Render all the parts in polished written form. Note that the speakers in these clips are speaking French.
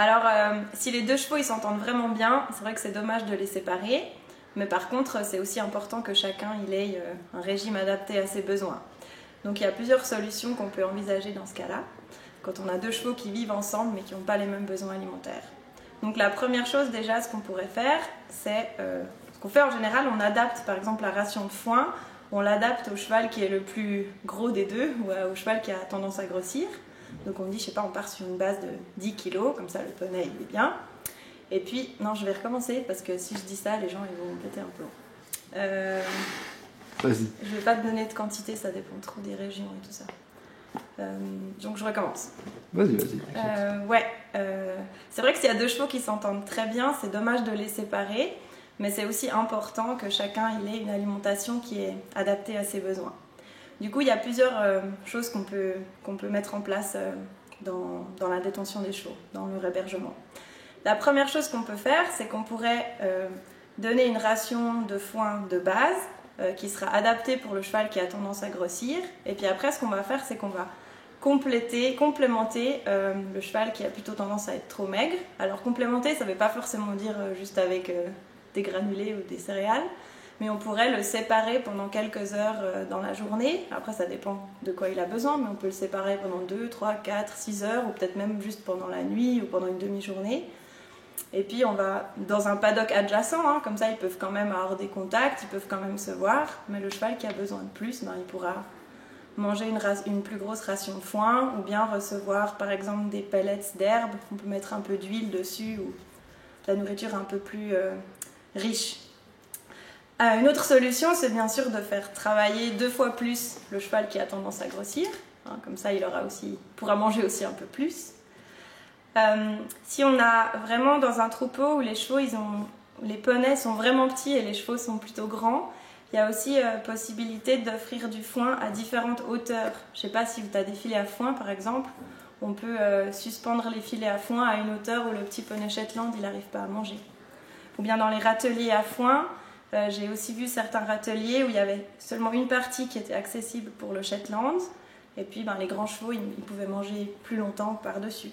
Alors, si les deux chevaux ils s'entendent vraiment bien, c'est vrai que c'est dommage de les séparer. Mais par contre, c'est aussi important que chacun il ait un régime adapté à ses besoins. Donc il y a plusieurs solutions qu'on peut envisager dans ce cas-là, quand on a deux chevaux qui vivent ensemble mais qui n'ont pas les mêmes besoins alimentaires. Donc la première chose déjà, ce qu'on pourrait faire, c'est ce qu'on fait en général, on adapte par exemple la ration de foin, on l'adapte au cheval qui est le plus gros des deux, ou au cheval qui a tendance à grossir. Donc on dit, je sais pas, on part sur une base de 10 kg, comme ça le poney il est bien. Et puis, non, je vais recommencer parce que si je dis ça, les gens ils vont me péter un peu. Vas-y. Je vais pas te donner de quantité, ça dépend trop des régions et tout ça. Donc je recommence. Vas-y. C'est vrai que s'il y a deux chevaux qui s'entendent très bien, c'est dommage de les séparer, mais c'est aussi important que chacun il ait une alimentation qui est adaptée à ses besoins. Du coup, il y a plusieurs choses qu'on peut mettre en place dans la détention des chevaux, dans leur hébergement. La première chose qu'on peut faire, c'est qu'on pourrait donner une ration de foin de base qui sera adaptée pour le cheval qui a tendance à grossir. Et puis après, ce qu'on va faire, c'est qu'on va complémenter le cheval qui a plutôt tendance à être trop maigre. Alors complémenter, ça ne veut pas forcément dire juste avec des granulés ou des céréales, mais on pourrait le séparer pendant quelques heures dans la journée. Après, ça dépend de quoi il a besoin, mais on peut le séparer pendant 2, 3, 4, 6 heures, ou peut-être même juste pendant la nuit ou pendant une demi-journée. Et puis on va dans un paddock adjacent, comme ça ils peuvent quand même avoir des contacts, ils peuvent quand même se voir, mais le cheval qui a besoin de plus, il pourra manger une plus grosse ration de foin, ou bien recevoir par exemple des pellets d'herbe, on peut mettre un peu d'huile dessus, ou de la nourriture un peu plus riche. Une autre solution, c'est bien sûr de faire travailler 2 fois plus le cheval qui a tendance à grossir, comme ça il pourra manger aussi un peu plus. Si on a vraiment dans un troupeau où les chevaux, les poneys sont vraiment petits et les chevaux sont plutôt grands, il y a aussi possibilité d'offrir du foin à différentes hauteurs. Je ne sais pas si tu as des filets à foin par exemple, on peut suspendre les filets à foin à une hauteur où le petit poney Shetland il n'arrive pas à manger. Ou bien dans les râteliers à foin, j'ai aussi vu certains râteliers où il y avait seulement une partie qui était accessible pour le Shetland, et puis les grands chevaux ils pouvaient manger plus longtemps par-dessus.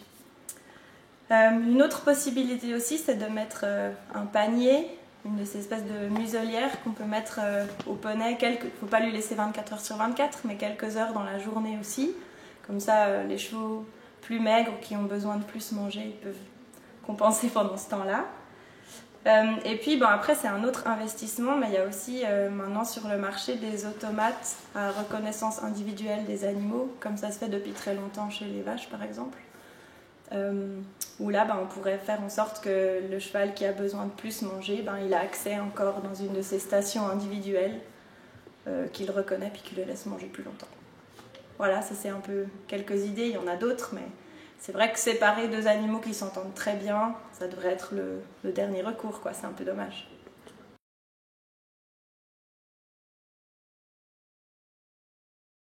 Une autre possibilité aussi, c'est de mettre un panier, une de ces espèces de muselières qu'on peut mettre au poney. Il ne faut pas lui laisser 24 heures sur 24, mais quelques heures dans la journée aussi. Comme ça, les chevaux plus maigres qui ont besoin de plus manger, ils peuvent compenser pendant ce temps-là. Et puis après, c'est un autre investissement, mais il y a aussi maintenant sur le marché des automates à reconnaissance individuelle des animaux, comme ça se fait depuis très longtemps chez les vaches par exemple. Où là on pourrait faire en sorte que le cheval qui a besoin de plus manger, il a accès encore dans une de ces stations individuelles qu'il reconnaît puis qui le laisse manger plus longtemps. Voilà, ça c'est un peu quelques idées, il y en a d'autres, mais c'est vrai que séparer deux animaux qui s'entendent très bien, ça devrait être le dernier recours, c'est un peu dommage.